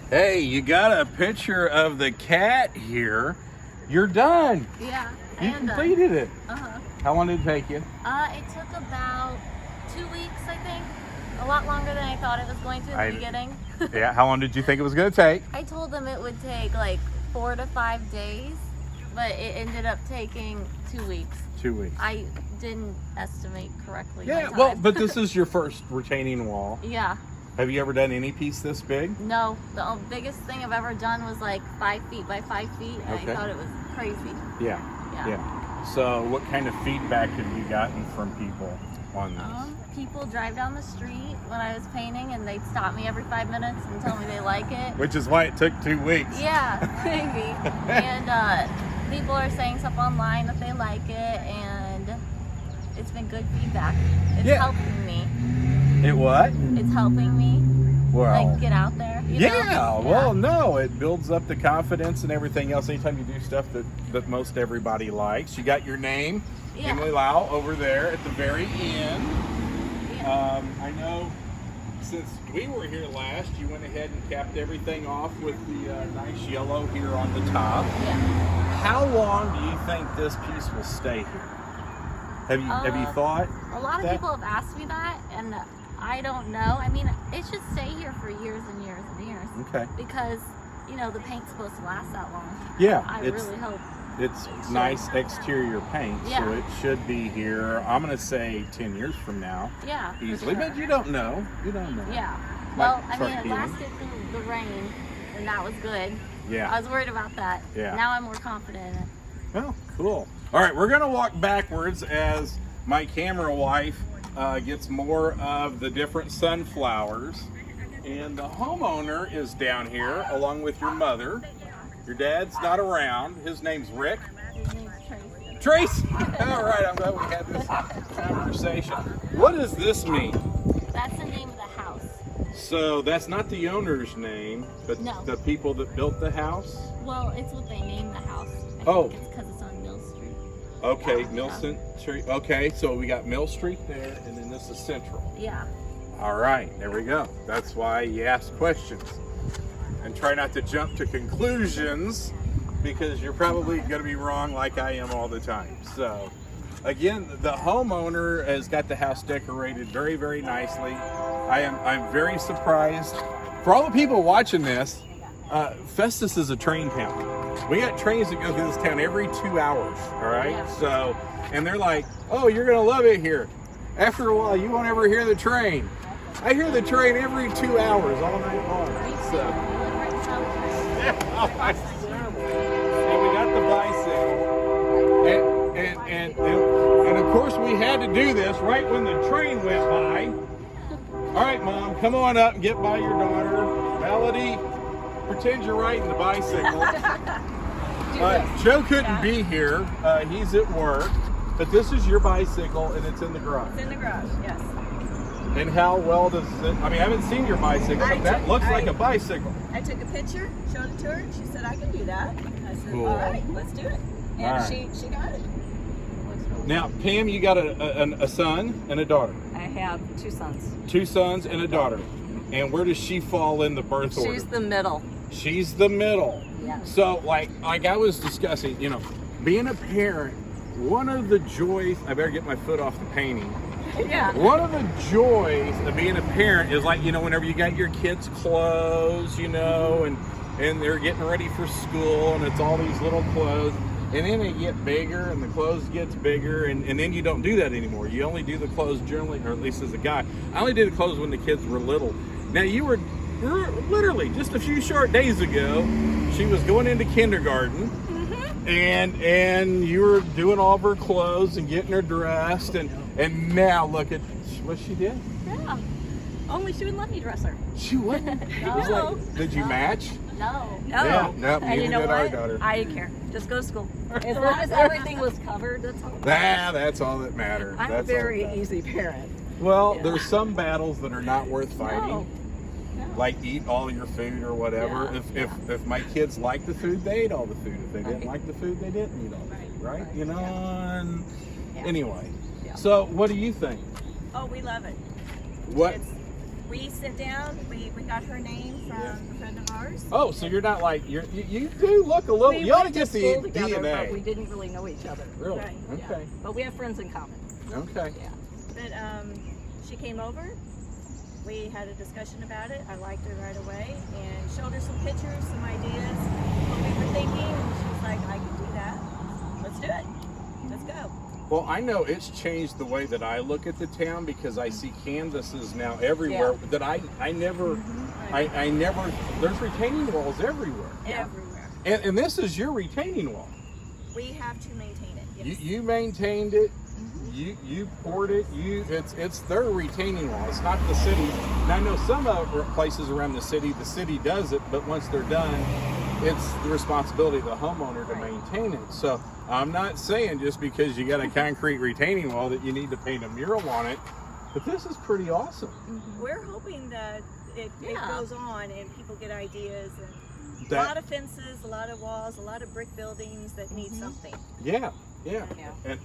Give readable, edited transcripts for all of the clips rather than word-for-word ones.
Hey, you got a picture of the cat here. You're done. Yeah. You completed it. Uh-huh. How long did it take you? It took about 2 weeks, I think. A lot longer than I thought it was going to in the beginning. Yeah, how long did you think it was going to take? I told them it would take like 4 to 5 days, but it ended up taking 2 weeks. 2 weeks. I didn't estimate correctly. Yeah, well, but this is your first retaining wall. Yeah. Have you ever done any piece this big? No, the biggest thing I've ever done was like 5 feet by 5 feet, and Okay. I thought it was crazy. Yeah. So what kind of feedback have you gotten from people on this? People drive down the street when I was painting, and they'd stop me every 5 minutes and tell me they like it. Which is why it took 2 weeks. Yeah, maybe. And people are saying stuff online that they like it, and it's been good feedback. It's helping me. It what? It's helping me. Well, like get out there. Yeah, well, no, it builds up the confidence and everything else. Anytime you do stuff that most everybody likes. You got your name, Emily Lau, over there at the very end. Yeah. I know since we were here last, you went ahead and capped everything off with the nice yellow here on the top. Yeah. How long do you think this piece will stay here? Have you thought? A lot of people have asked me that, and I don't know. I mean, it should stay here for years and years and years. Okay. Because, you know, the paint's supposed to last that long. Yeah. I really hope. It's nice exterior paint, so it should be here, I'm going to say 10 years from now. Yeah. Easily, but you don't know. You don't know. Yeah. Well, I mean, it lasted through the rain, and that was good. Yeah. I was worried about that. Yeah. Now I'm more confident in it. Well, cool. All right, we're going to walk backwards as my camera wife gets more of the different sunflowers. And the homeowner is down here along with your mother. Your dad's not around. His name's Rick. His name's Tracy. Tracy! All right, I'm glad we had this conversation. What does this mean? That's the name of the house. So that's not the owner's name, but the people that built the house? Well, it's what they named the house. I think it's because it's on Mill Street. Okay, Mill Street. Okay, so we got Mill Street there, and then this is Central. Yeah. All right, there we go. That's why you ask questions. And try not to jump to conclusions, because you're probably going to be wrong like I am all the time. So, again, the homeowner has got the house decorated very, very nicely. I'm very surprised. For all the people watching this, Festus is a train town. We got trains that go through this town every 2 hours, all right? Yeah. So, and they're like, oh, you're going to love it here. After a while, you won't ever hear the train. I hear the train every 2 hours all night long. So. And we got the bicycle. And of course, we had to do this right when the train went by. All right, Mom, come on up and get by your daughter. Melody, pretend you're riding the bicycle. Joe couldn't be here. He's at work. But this is your bicycle, and it's in the garage. It's in the garage, yes. And how well does it, I mean, I haven't seen your bicycle, but that looks like a bicycle. I took a picture, showed it to her, and she said, I can do that. I said, cool. All right, let's do it. And she got it. Now, Pam, you got a son and a daughter. I have 2 sons. 2 sons and a daughter. And where does she fall in the birth order? She's the middle. She's the middle. Yeah. So, like I was discussing, you know, being a parent, one of the joys, I better get my foot off the painting. Yeah. One of the joys of being a parent is like, you know, whenever you got your kids' clothes, you know, and they're getting ready for school, and it's all these little clothes, and then they get bigger, and the clothes gets bigger, and then you don't do that anymore. You only do the clothes generally, or at least as a guy. I only did the clothes when the kids were little. Now, you were literally just a few short days ago, she was going into kindergarten. And you were doing all of her clothes and getting her dressed, and now look at what she did. Yeah. Only she wouldn't let me dress her. She wouldn't. No. Like, did you match? No. Yeah, no, And you know what? our daughter. I didn't care. Just go to school. As long as everything was covered, that's all. That's all that matters. I'm a very easy parent. Well, there's some battles that are not worth fighting. No. Like eat all your food or whatever. If my kids liked the food, they ate all the food. If they didn't like the food, they didn't eat all the food, right? You know. And anyway, so what do you think? Oh, we love it. What? We sit down, we got her name from a friend of ours. Oh, so you're not like, you do look a little, We you ought to went get the school together, DNA. but we didn't really know each other. Really? Right. Okay. Yeah. But we have friends in common. Okay. Yeah. But she came over. We had a discussion about it. I liked her right away and showed her some pictures, some ideas, what we were thinking. And she was like, I can do that. Let's do it. Let's go. Well, I know it's changed the way that I look at the town because I see canvases now everywhere that I never, I never, there's retaining walls everywhere. Everywhere. And this is your retaining wall. We have to maintain it. Yes. You maintained it. You poured it. It's their retaining wall. It's not the city. And I know some other places around the city does it, but once they're done, it's the responsibility of the homeowner to maintain it. So I'm not saying just because you got a concrete retaining wall that you need to paint a mural on it, but this is pretty awesome. We're hoping that it goes on and people get ideas and a That- lot of fences, a lot of walls, a lot of brick buildings that need something. Yeah.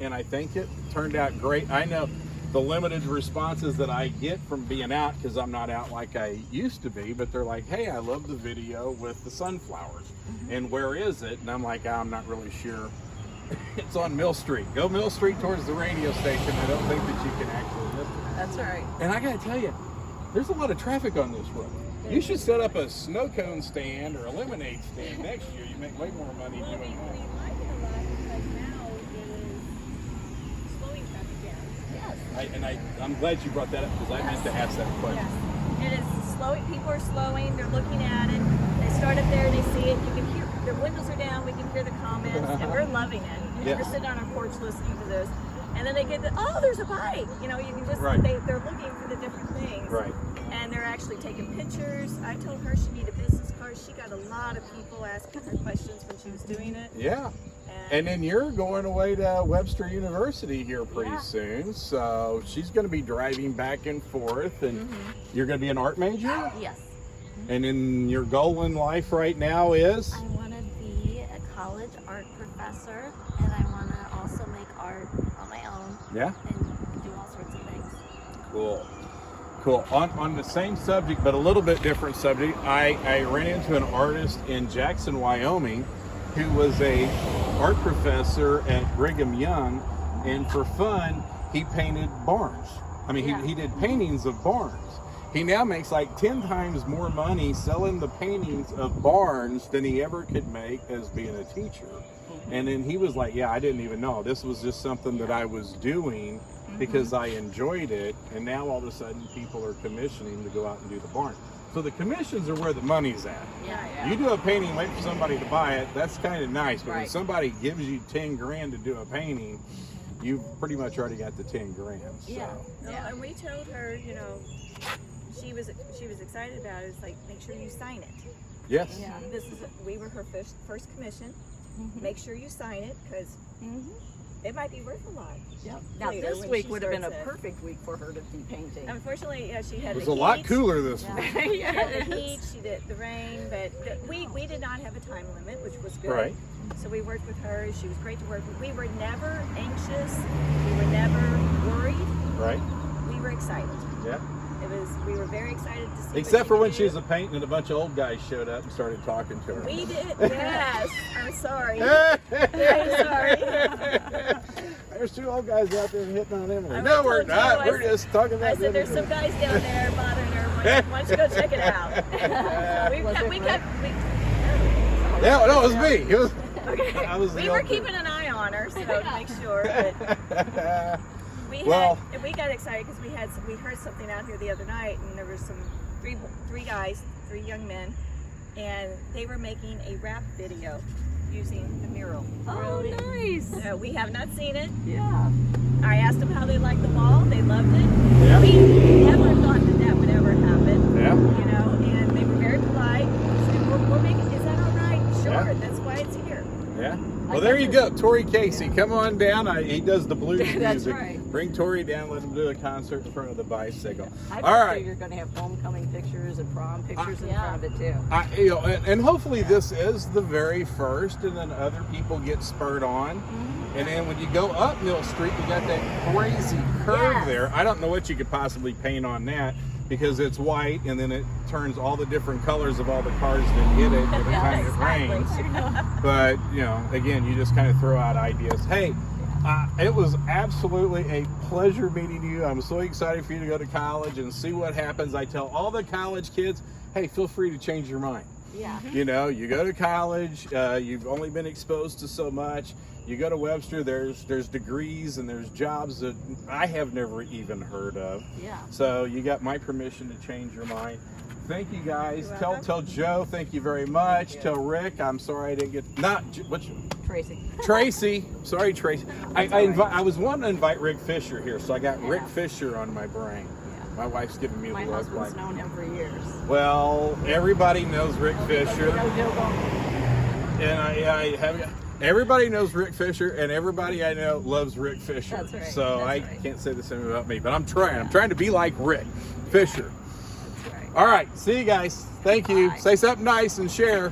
And I think it turned out great. I know the limited responses that I get from being out, because I'm not out like I used to be, but they're like, hey, I love the video with the sunflowers. And where is it? And I'm like, I'm not really sure. It's on Mill Street. Go Mill Street towards the radio station. I don't think that you can actually miss it. That's right. And I gotta tell you, there's a lot of traffic on this road. You should set up a snow cone stand or a lemonade stand next year. You make way more money Well, doing we that. like it a lot because now it is slowing traffic down. Yes. I'm glad you brought that up because I meant to ask that question. Yes. It is slowing. People are slowing. They're looking at it. They start up there. They see it. You can hear. Their windows are down. We can hear the comments, and we're loving it. Yes. We're sitting on our porch listening to this, and then they get the there's a bike. You know, you can just Right. they're looking for the different things. Right. And they're actually taking pictures. I told her she needed a business card. She got a lot of people asking her questions when she was doing it. Yeah. And then you're going away to Webster University here pretty Yeah. soon. So she's going to be driving back and forth. And you're going to be an art major? Yes. And then your goal in life right now is? I want to be a college art professor, and I want to also make art on my own Yeah. and do all sorts of things. Cool. On the same subject, but a little bit different subject, I ran into an artist in Jackson, Wyoming, who was a art professor at Brigham Young, and for fun, he painted barns. I mean, he did paintings of barns. He now makes like 10 times more money selling the paintings of barns than he ever could make as being a teacher. And then he was like, I didn't even know. This was just something that I was doing because I enjoyed it. And now all of a sudden people are commissioning to go out and do the barn. So the commissions are where the money's at. Yeah. You do a painting, wait for somebody to buy it. That's kind of nice. But when Right. somebody gives you 10 grand to do a painting, you've pretty much already got the 10 grand. So. Yeah. No, and we told her, she was excited about it. It's like, make sure you sign it. Yes. Yeah. We were her first commission. Make sure you sign it because it might be worth a lot. Yep. Now Later, this when week she would have been a starts it. perfect week for her to be painting. Unfortunately, she had It was the a lot heat. cooler this Yeah. week. She had the heat, she did the rain, but we did not have a time limit, which was good. Right. So we worked with her. She was great to work with. We were never anxious. We were never worried. Right? We were excited. Yeah. We were very excited to see. Except for what when she was could a painting and a bunch of old guys showed up and started talking to her. do. We did. Yes. I'm sorry. I'm sorry. There's two old guys out there hitting on Emily. I No, we're told you, not. I We're said- just talking about I said, there's some guys down there bothering her. Why don't you go check it out? Yeah, no, it was me. It was. Okay. I was the We were old keeping an eye on her, so to make sure. But we got excited because we heard something out here the other night, and there was three guys, 3 young men, and they were making a rap video using the mural. Oh, nice. So we have not seen it. Yeah. I asked them how they liked the wall. They loved it. Yeah. We never thought that would ever happen. Yeah. And they were very polite. Said, we'll make it. Is that all right? Sure. Yeah. That's why it's here. Yeah. Well, there you go. Tori Casey, come on down. He does the blues music. That's right. Bring Tori down. Let him do a concert in front of the bicycle. I All right. you're going to have homecoming pictures and prom pictures in front of it too. And hopefully this is the very first, and then other people get spurred on. And then when you go up Mill Street, you got that crazy curve Yes. there. I don't know what you could possibly paint on that, because it's white, and then it turns all the different colors of all the cars that hit it by the time it rains. But, you know, again, you just kind of throw out ideas. Hey, it was absolutely a pleasure meeting you. I'm so excited for you to go to college and see what happens. I tell all the college kids, hey, feel free to change your mind. Yeah. You know, you go to college, you've only been exposed to so much. You go to Webster, there's degrees and there's jobs that I have never even heard of. Yeah. So you got my permission to change your mind. Thank you guys. Tell Joe, thank you very much. Tell Rick, I'm sorry I didn't get, what's your, Tracy. Tracy. Sorry, Tracy. I was wanting to invite Rick Fisher here, so I got Rick Fisher on my brain. Yeah. My wife's giving me My the look husband's like. known him for years. Well, everybody knows Rick Fisher. No joke on it. And I have, everybody knows Rick Fisher, and everybody I know loves Rick Fisher. That's right. So That's I right. can't say the same about me, but I'm trying. I'm trying to be like Rick Fisher. That's right. All right, see you guys. Thank you. Bye. Say something nice and share.